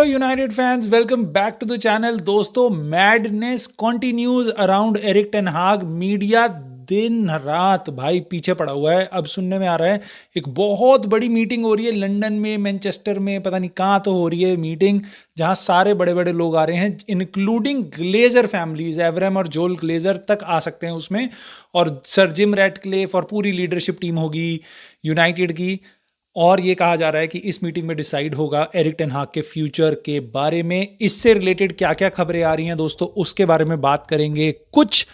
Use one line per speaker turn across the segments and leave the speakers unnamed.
Hello United fans, welcome back to the channel. दोस्तों, madness continues around Erik ten Hag. Media दिन रात भाई पीछे पड़ा हुआ है। अब सुनने में आ रहा है एक बहुत बड़ी मीटिंग हो रही है लंदन में, मैनचेस्टर में, पता नहीं कहाँ तो हो रही है मीटिंग, जहां सारे बड़े बड़े लोग आ रहे हैं, इंक्लूडिंग ग्लेजर फैमिलीज। एवरम और जोल ग्लेजर तक आ सकते हैं उसमें, और सर जिम रैटक्लिफ और पूरी लीडरशिप टीम होगी यूनाइटेड की। और ये कहा जा रहा है कि इस मीटिंग में डिसाइड होगा एरिक टेन हाग के फ्यूचर के बारे में। इससे रिलेटेड क्या क्या खबरें आ रही हैं दोस्तों, उसके बारे में बात करेंगे। कुछ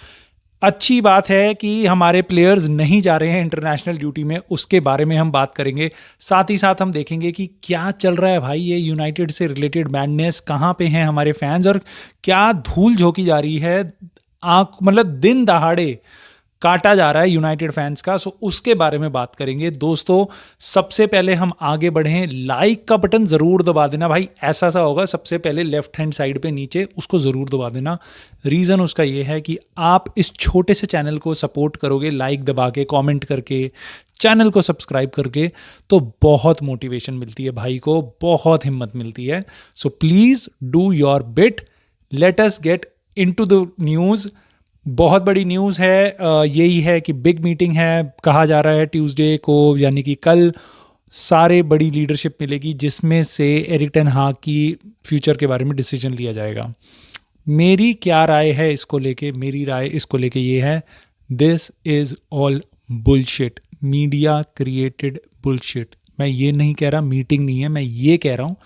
अच्छी बात है कि हमारे प्लेयर्स नहीं जा रहे हैं इंटरनेशनल ड्यूटी में, उसके बारे में हम बात करेंगे। साथ ही साथ हम देखेंगे कि क्या चल रहा है भाई, ये यूनाइटेड से रिलेटेड मैडनेस, कहाँ पे हैं हमारे फैंस और क्या धूल झोंकी जा रही है। आंख मतलब दिन दहाड़े काटा जा रहा है यूनाइटेड फैंस का। सो उसके बारे में बात करेंगे दोस्तों। सबसे पहले हम आगे बढ़ें, लाइक का बटन जरूर दबा देना भाई। ऐसा सा होगा, सबसे पहले लेफ्ट हैंड साइड पे नीचे उसको जरूर दबा देना। रीज़न उसका ये है कि आप इस छोटे से चैनल को सपोर्ट करोगे लाइक दबा के, कमेंट करके, चैनल को सब्सक्राइब करके, तो बहुत मोटिवेशन मिलती है भाई को, बहुत हिम्मत मिलती है। So please do your bit. Let us get into the news. बहुत बड़ी न्यूज़ है, यही है कि बिग मीटिंग है, कहा जा रहा है ट्यूसडे को, यानी कि कल सारे बड़ी लीडरशिप मिलेगी, जिसमें से एरिक टेन हाग की फ्यूचर के बारे में डिसीजन लिया जाएगा। मेरी क्या राय है इसको लेके? मेरी राय इसको लेके ये है, this is all bullshit, media created bullshit. मैं ये नहीं कह रहा मीटिंग नहीं है, मैं ये कह रहा हूँ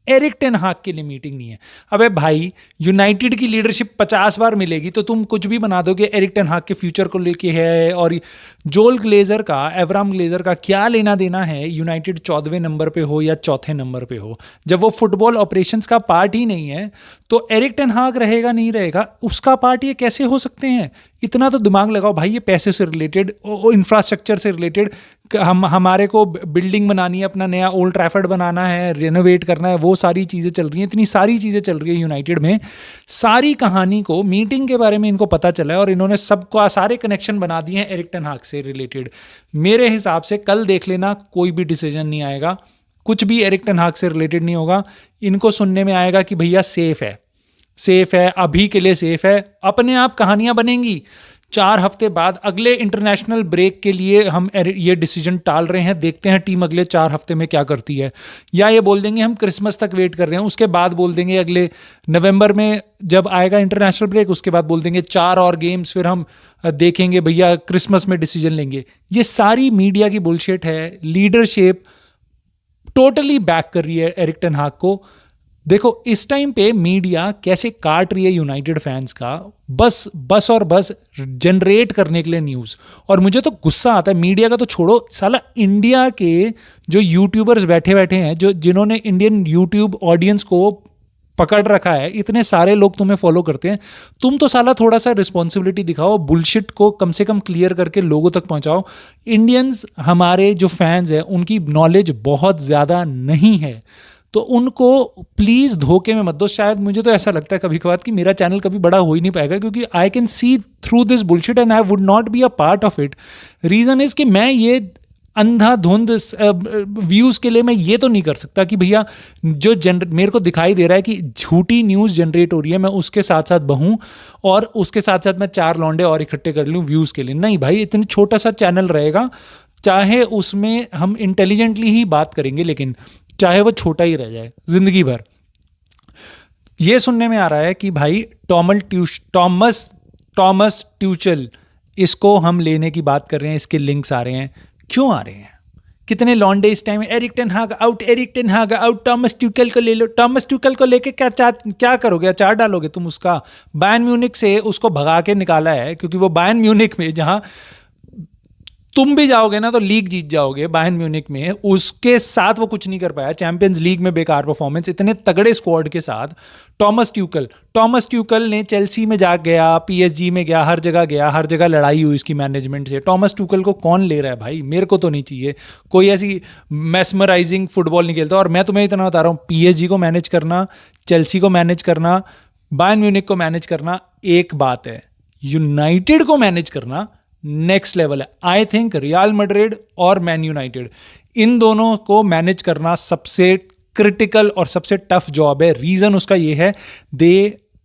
एरिक टेन हाग के लिए मीटिंग नहीं है। अबे भाई, यूनाइटेड की लीडरशिप 50 बार मिलेगी तो तुम कुछ भी बना दोगे एरिक टेन हाग के फ्यूचर को लेके है। और जोल ग्लेजर का, एवराम ग्लेजर का क्या लेना देना है यूनाइटेड 14वें नंबर पे हो या चौथे नंबर पे हो, जब वो फुटबॉल ऑपरेशंस का पार्ट ही नहीं है। तो एरिक टेन हाग रहेगा नहीं रहेगा, उसका पार्ट ये कैसे हो सकते हैं? इतना तो दिमाग लगाओ भाई। ये पैसे से रिलेटेड, इंफ्रास्ट्रक्चर से रिलेटेड, हमारे को बिल्डिंग बनानी है, अपना नया ओल्ड ट्रैफर्ड बनाना है, रेनोवेट करना है, वो सारी चीज़ें चल रही हैं। इतनी सारी चीज़ें चल रही है यूनाइटेड में। सारी कहानी को, मीटिंग के बारे में इनको पता चला है और इन्होंने सबको सारे कनेक्शन बना दिए हैं एरिक टेन हाग से रिलेटेड। मेरे हिसाब से कल देख लेना, कोई भी डिसीजन नहीं आएगा, कुछ भी एरिक टेन हाग से रिलेटेड नहीं होगा। इनको सुनने में आएगा कि भैया सेफ है, सेफ है, अभी के लिए सेफ है। अपने आप कहानियां बनेंगी। 4 हफ्ते बाद अगले इंटरनेशनल ब्रेक के लिए हम ये डिसीजन टाल रहे हैं, देखते हैं टीम अगले 4 हफ्ते में क्या करती है। या ये बोल देंगे हम क्रिसमस तक वेट कर रहे हैं, उसके बाद बोल देंगे अगले नवंबर में जब आएगा इंटरनेशनल ब्रेक, उसके बाद बोल देंगे 4 और गेम्स, फिर हम देखेंगे भैया क्रिसमस में डिसीजन लेंगे। ये सारी मीडिया की बुलशिट है। लीडरशिप टोटली बैक कर रही है एरिक टेन हाग को। देखो इस टाइम पे मीडिया कैसे काट रही है यूनाइटेड फैंस का, बस और बस जनरेट करने के लिए न्यूज़। और मुझे तो गुस्सा आता है, मीडिया का तो छोड़ो, साला इंडिया के जो यूट्यूबर्स बैठे बैठे हैं, जिन्होंने इंडियन यूट्यूब ऑडियंस को पकड़ रखा है, इतने सारे लोग तुम्हें फॉलो करते हैं, तुम तो साला थोड़ा सा रिस्पॉन्सिबिलिटी दिखाओ, बुलशिट को कम से कम क्लियर करके लोगों तक पहुंचाओ। इंडियंस, हमारे जो फैंस हैं, उनकी नॉलेज बहुत ज़्यादा नहीं है, तो उनको प्लीज़ धोखे में मत दो। शायद मुझे तो ऐसा लगता है कभी कभार कि मेरा चैनल कभी बड़ा हो ही नहीं पाएगा, क्योंकि I can see through this bullshit and I would not be a part of it. Reason is कि मैं ये अंधाधुंध व्यूज़ के लिए मैं ये तो नहीं कर सकता कि भैया जो मेरे को दिखाई दे रहा है कि झूठी न्यूज़ जनरेट हो रही है, मैं उसके साथ साथ बहूँ और उसके साथ साथ मैं 4 लौंडे और इकट्ठे कर लूँ व्यूज़ के लिए। नहीं भाई, इतनी छोटा सा चैनल रहेगा, चाहे उसमें हम इंटेलिजेंटली ही बात करेंगे, लेकिन चाहे वो छोटा ही रह जाए जिंदगी भर। ये सुनने में आ रहा है कि भाई टॉमस ट्यूचल, इसको हम लेने की बात कर रहे हैं, इसके लिंक्स आ रहे हैं। क्यों आ रहे हैं? कितने लॉन्डे इस टाइम एरिक टेन हाग आउट, एरिक टेन हाग आउट, टॉमस ट्यूचल को ले लो। टॉमस ट्यूचल को लेके क्या करोगे? अचार डालोगे तुम उसका? बायर्न म्यूनिख से उसको भगा के निकाला है, क्योंकि वो बायर्न म्यूनिख में, जहां तुम भी जाओगे ना तो लीग जीत जाओगे, बायर्न म्यूनिख में उसके साथ वो कुछ नहीं कर पाया। चैंपियंस लीग में बेकार परफॉर्मेंस, इतने तगड़े स्क्वाड के साथ। टॉमस ट्यूकल ने चेल्सी में जा गया, PSG में गया, हर जगह लड़ाई हुई इसकी मैनेजमेंट से। टॉमस ट्यूकल को कौन ले रहा है भाई? मेरे को तो नहीं चाहिए। कोई ऐसी मैस्मराइजिंग फुटबॉल नहीं खेलता। और मैं तुम्हें इतना बता रहा हूँ, PSG को मैनेज करना, चेल्सी को मैनेज करना, बायर्न म्यूनिख को मैनेज करना एक बात है, यूनाइटेड को मैनेज करना नेक्स्ट लेवल है। आई थिंक रियल मैड्रिड और मैन यूनाइटेड, इन दोनों को मैनेज करना सबसे क्रिटिकल और सबसे टफ जॉब है। रीज़न उसका ये है,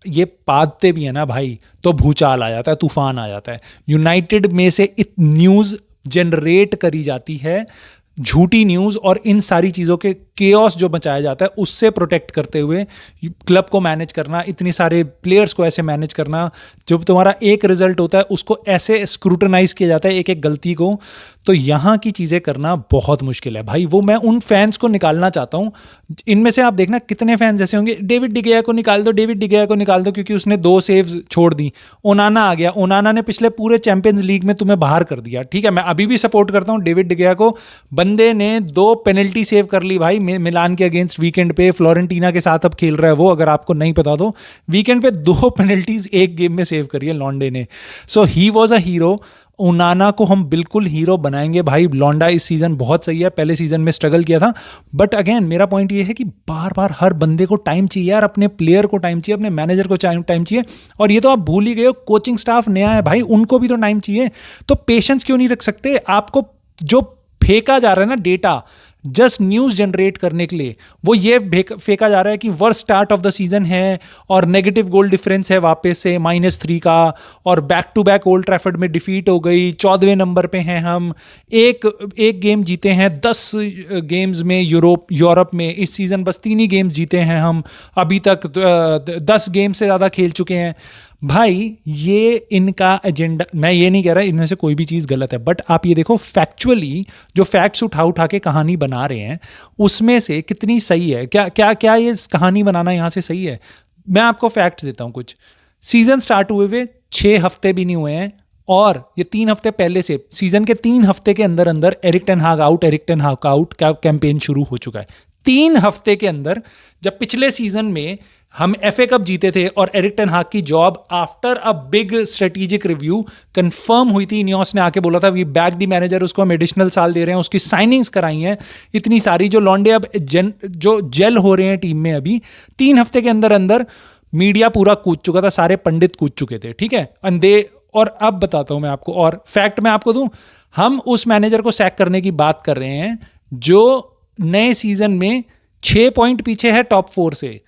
ये पादते भी है ना भाई, तो भूचाल आ जाता है, तूफान आ जाता है। यूनाइटेड में से न्यूज़ जनरेट करी जाती है, झूठी न्यूज़ और इन सारी चीज़ों के केओस जो मचाया जाता है उससे प्रोटेक्ट करते हुए क्लब को मैनेज करना, इतने सारे प्लेयर्स को ऐसे मैनेज करना, जब तुम्हारा एक रिजल्ट होता है उसको ऐसे स्क्रूटनाइज किया जाता है एक एक गलती को, तो यहाँ की चीज़ें करना बहुत मुश्किल है भाई। वो मैं उन फैंस को निकालना चाहता हूँ। इनमें से आप देखना कितने फैंस ऐसे होंगे, डेविड डिगेया को निकाल दो, डेविड डिगेया को निकाल दो क्योंकि उसने 2 सेव्स छोड़ दी। ओनाना आ गया, ओनाना ने पिछले पूरे चैंपियंस लीग में तुम्हें बाहर कर दिया। ठीक है, मैं अभी भी सपोर्ट करता हूँ डेविड डिगेया को, बंदे ने 2 पेनल्टी सेव कर ली भाई मिलान के अगेंस्ट वीकेंड पे। फ्लोरेंटीना के साथ अब खेल रहा है वो, अगर आपको नहीं पता तो। वीकेंड पे 2 पेनल्टीज एक गेम में सेव करी है लॉन्डे ने। सो ही वॉज अ हीरो। ओनाना को हम बिल्कुल हीरो बनाएंगे भाई। लॉन्डा इस सीजन बहुत सही है, पहले सीजन में स्ट्रगल किया था, बट अगेन मेरा पॉइंट ये है कि बार बार हर बंदे को टाइम चाहिए यार, अपने प्लेयर को टाइम चाहिए, अपने मैनेजर को टाइम चाहिए। और ये तो आप भूल ही गए हो, कोचिंग स्टाफ नया है भाई, उनको भी तो टाइम चाहिए। तो पेशेंस क्यों नहीं रख सकते? आपको जो फेंका जा रहा है ना डेटा, जस्ट न्यूज़ जनरेट करने के लिए, वो ये फेंका जा रहा है कि worst start of the season है और नेगेटिव गोल डिफरेंस है वापस से -3 का, और back to back Old Trafford में डिफीट हो गई, 14वें नंबर पे हैं हम, एक गेम जीते हैं 10 गेम्स में यूरोप में इस सीजन, बस 3 ही गेम्स जीते हैं हम अभी तक, 10 गेम से ज़्यादा खेल चुके हैं भाई। ये इनका एजेंडा, मैं ये नहीं कह रहा इनमें से कोई भी चीज़ गलत है, बट आप ये देखो फैक्चुअली जो फैक्ट्स उठा के कहानी बना रहे हैं उसमें से कितनी सही है। क्या ये कहानी बनाना यहाँ से सही है? मैं आपको फैक्ट्स देता हूँ कुछ। सीजन स्टार्ट हुए 6 हफ्ते भी नहीं हुए हैं और ये 3 हफ्ते पहले से, सीजन के 3 हफ्ते के अंदर अंदर एरिक टेन हाग आउट का कैंपेन शुरू हो चुका है। 3 हफ्ते के अंदर, जब पिछले सीजन में हम एफए कप जीते थे और एरिक टेन हाग की job after a big strategic review confirm हुई थी, इनियोस ने आके बोला था वी बैक द मैनेजर, उसको हम एडिशनल साल दे रहे हैं, उसकी साइनिंग्स कराई हैं इतनी सारी, जो लॉन्डे अब जो जेल हो रहे हैं टीम में अभी। 3 हफ्ते के अंदर अंदर मीडिया पूरा कूद चुका था, सारे पंडित कूद चुके थे, ठीक है। और अब बताता हूं मैं आपको, और फैक्ट मैं आपको दूं, हम उस मैनेजर को सैक करने की बात कर रहे हैं जो नए सीजन में 6 पॉइंट पीछे है टॉप 4 से,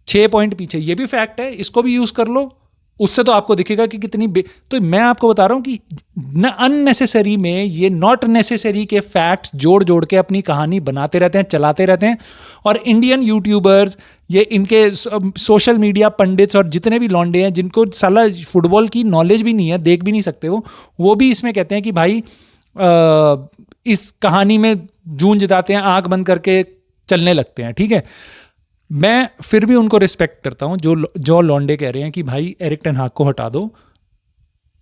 6 पॉइंट पीछे। ये भी फैक्ट है, इसको भी यूज कर लो, उससे तो आपको दिखेगा कि कितनी तो मैं आपको बता रहा हूं कि न अननेसेसरी में ये नॉट नेसेसरी के फैक्ट्स जोड़ के अपनी कहानी बनाते रहते हैं, चलाते रहते हैं। और इंडियन यूट्यूबर्स, ये इनके सोशल मीडिया पंडित्स और जितने भी लॉन्डे हैं जिनको साला फुटबॉल की नॉलेज भी नहीं है, देख भी नहीं सकते वो भी इसमें कहते हैं कि भाई इस कहानी में जूझ जाते हैं, आंख बंद करके चलने लगते हैं, ठीक है। मैं फिर भी उनको रिस्पेक्ट करता हूं जो लॉन्डे कह रहे हैं कि भाई एरिक टेन हाग को हटा दो,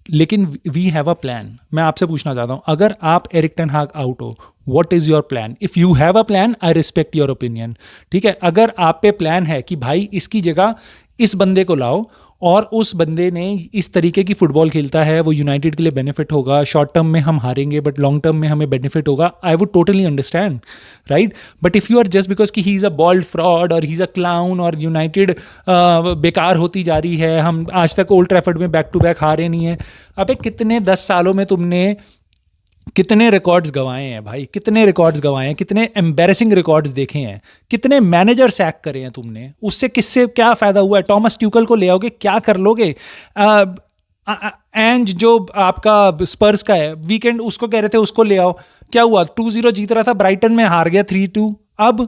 लेकिन वी हैव अ प्लान। मैं आपसे पूछना चाहता हूं, अगर आप एरिक टेन हाग आउट हो, what is your plan? If you have a plan, I respect your opinion, ठीक है। अगर आप पे प्लान है कि भाई इसकी जगह इस बंदे को लाओ और उस बंदे ने इस तरीके की फुटबॉल खेलता है, वो यूनाइटेड के लिए बेनिफिट होगा, शॉर्ट टर्म में हम हारेंगे बट लॉन्ग टर्म में हमें बेनिफिट होगा, I would totally understand, right. But if you are just because कि he is a bold fraud और ही इज़ अ क्लाउन और यूनाइटेड बेकार होती जा रही है, हम आज तक ओल्ड ट्रैफर्ड में बैक टू बैक हारे नहीं है। अबे कितने 10 सालों में तुमने कितने रिकॉर्ड्स गंवाए हैं भाई, कितने रिकॉर्ड्स गंवाए हैं, कितने एम्बैरेसिंग रिकॉर्ड्स देखे हैं, कितने मैनेजर सैक करे हैं तुमने, उससे किससे क्या फ़ायदा हुआ है? टॉमस ट्यूकल को ले आओगे, क्या कर लोगे? एंज जो आपका स्पर्स का है, वीकेंड उसको कह रहे थे उसको ले आओ, क्या हुआ? 2-0 जीत रहा था, ब्राइटन में हार गया 3-2। अब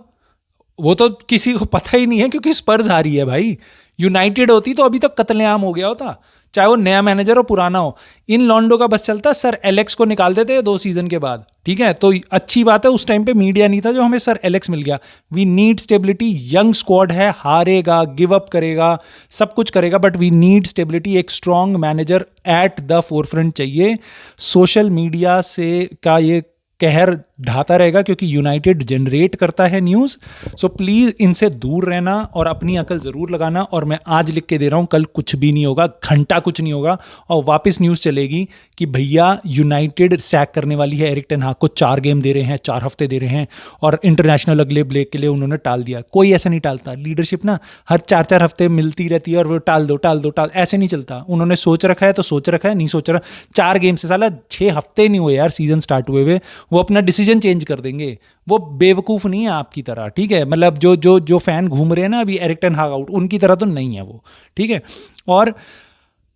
वो तो किसी को पता ही नहीं है क्योंकि स्पर्स हारी है भाई। यूनाइटेड होती तो अभी तक कत्लेआम हो गया होता, चाहे वो नया मैनेजर हो पुराना हो। इन लॉन्डो का बस चलता, सर एलेक्स को निकाल देते 2 सीजन के बाद, ठीक है। तो अच्छी बात है उस टाइम पे मीडिया नहीं था जो हमें सर एलेक्स मिल गया। We need stability, young squad है, हारेगा, गिव अप करेगा, सब कुछ करेगा, बट वी नीड स्टेबिलिटी। एक strong manager at the forefront चाहिए। सोशल मीडिया से का ये कहर ढाता रहेगा क्योंकि यूनाइटेड जनरेट करता है न्यूज़। सो प्लीज़ इनसे दूर रहना और अपनी अकल ज़रूर लगाना। और मैं आज लिख के दे रहा हूँ, कल कुछ भी नहीं होगा, घंटा कुछ नहीं होगा और वापस न्यूज़ चलेगी कि भैया यूनाइटेड सैक करने वाली है, एरिक टेन हाग को 4 गेम दे रहे हैं, 4 हफ्ते दे रहे हैं और इंटरनेशनल अगले ब्रेक के लिए उन्होंने टाल दिया। कोई ऐसा नहीं टालता, लीडरशिप ना हर 4-4 हफ्ते मिलती रहती है और वो टाल दो, ऐसे नहीं चलता। उन्होंने सोच रखा है तो सोच रखा है, नहीं सोच रहा 4 गेम से साला 6 हफ्ते नहीं हुए यार सीजन स्टार्ट हुए हुए, वो अपना डिसीजन डिसीजन चेंज कर देंगे। वो बेवकूफ़ नहीं है आपकी तरह, ठीक है, मतलब जो फैन घूम रहे हैं ना अभी एरिक टेन हाग आउट, उनकी तरह तो नहीं है वो, ठीक है। और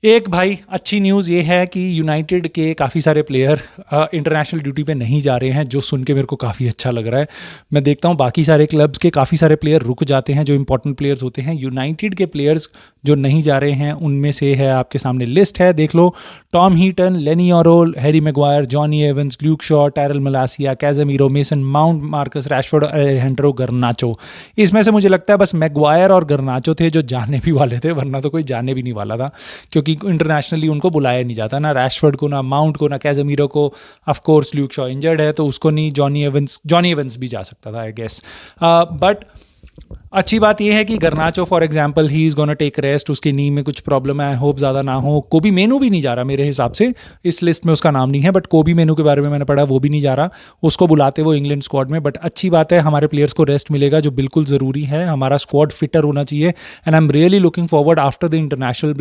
एक भाई अच्छी न्यूज़ ये है कि यूनाइटेड के काफ़ी सारे प्लेयर इंटरनेशनल ड्यूटी पे नहीं जा रहे हैं, जो सुन के मेरे को काफ़ी अच्छा लग रहा है। मैं देखता हूँ बाकी सारे क्लब्स के काफ़ी सारे प्लेयर रुक जाते हैं जो इंपॉर्टेंट प्लेयर्स होते हैं। यूनाइटेड के प्लेयर्स जो नहीं जा रहे हैं उनमें से है, आपके सामने लिस्ट है, देख लो। Tom Heaton, Leny Yoro, Harry Maguire, Jonny Evans, Luke Shaw, Tyrell Malacia, Casemiro, Mason Mount, Marcus Rashford, Alejandro Garnacho. इसमें से मुझे लगता है बस मैग्वायर और गर्नाचो थे जो जाने भी वाले थे, वरना तो कोई जाने भी नहीं वाला था, क्योंकि इंटरनेशनली उनको बुलाया नहीं जाता, ना रैशफोर्ड को, ना माउंट को, ना कैज़ेमीरो को। Of course Luke Shaw injured है तो उसको नहीं, जॉनी एवंस भी जा सकता था आई गेस। बट अच्छी बात यह है कि Garnacho for example he is gonna take rest, उसकी नी में कुछ प्रॉब्लम है, आई होप ज़्यादा ना हो। कोबी मेनू भी नहीं जा रहा मेरे हिसाब से, इस लिस्ट में उसका नाम नहीं है, बट कोबी मेनू के बारे में मैंने पढ़ा, वो भी नहीं जा रहा, उसको बुलाते वो इंग्लैंड स्क्वाड में। बट अच्छी बात है, हमारे प्लेयर्स को रेस्ट मिलेगा जो बिल्कुल ज़रूरी है, हमारा स्क्वाड फिटर होना चाहिए। And I am really looking forward after the international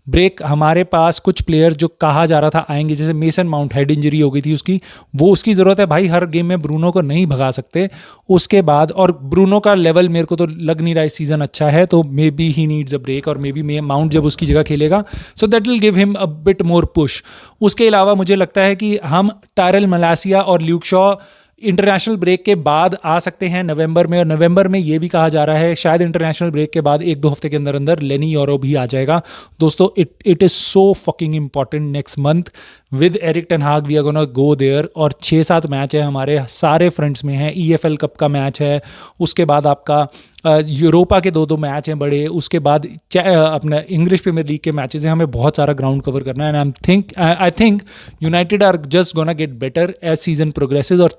break हमारे पास कुछ प्लेयर्स जो कहा जा रहा था आएंगे, जैसे मेसन माउंट, हेड इंजरी हो गई थी उसकी, वो उसकी ज़रूरत है भाई, हर गेम में ब्रूनो को नहीं भगा सकते। उसके बाद और ब्रूनो का लेवल मेरे को तो लग नहीं रहा इस सीजन अच्छा है, तो maybe he needs a break, और मे बी माउंट जब उसकी जगह खेलेगा so that will give him a bit more push. उसके अलावा मुझे लगता है कि हम टायरल मलासिया और ल्यूक शॉ इंटरनेशनल ब्रेक के बाद आ सकते हैं नवंबर में, और नवंबर में ये भी कहा जा रहा है शायद इंटरनेशनल ब्रेक के बाद 1-2 हफ्ते के अंदर अंदर लेनी यूरो भी आ जाएगा। दोस्तों it is so fucking important next month with Eric ten Hag, we are gonna go there. और 6-7 मैच है हमारे, सारे फ्रंट्स में है, EFL कप का मैच है, उसके बाद आपका यूरोपा के 2-2 मैच हैं बड़े, उसके बाद अपना इंग्लिश प्रीमियर लीग के मैचेस हैं, हमें बहुत सारा ग्राउंड कवर करना है। And I think United are just gonna get better as season progresses. और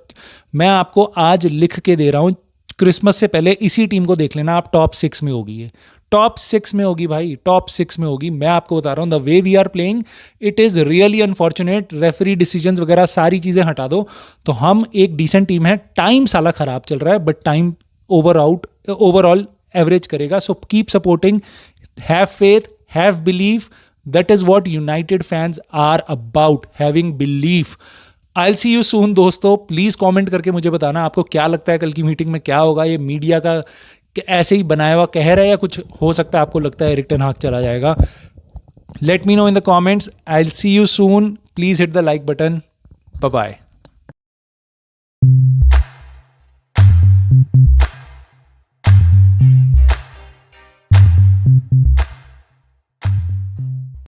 मैं आपको आज लिख के दे रहा हूँ, क्रिसमस से पहले इसी टीम को देख लेना आप, टॉप 6 में होगी, ये टॉप 6 में होगी भाई, टॉप 6 में होगी। मैं आपको बता रहा हूँ the way we are playing it is really unfortunate. Referee decisions वगैरह सारी चीज़ें हटा दो तो हम एक डिसेंट टीम है। टाइम साला खराब चल रहा है बट टाइम ओवरऑल एवरेज करेगा। So keep supporting, have faith, have belief, that is what United fans are about, having belief. I will see you soon दोस्तों। प्लीज़ कमेंट करके मुझे बताना आपको क्या लगता है कल की मीटिंग में क्या होगा। ये मीडिया का ऐसे ही बनाया हुआ कह रहा है या कुछ हो सकता है आपको लगता है एरिक टेन हाग चला जाएगा। Let me know in the comments. I will see you soon. Please hit the like button. Bye bye.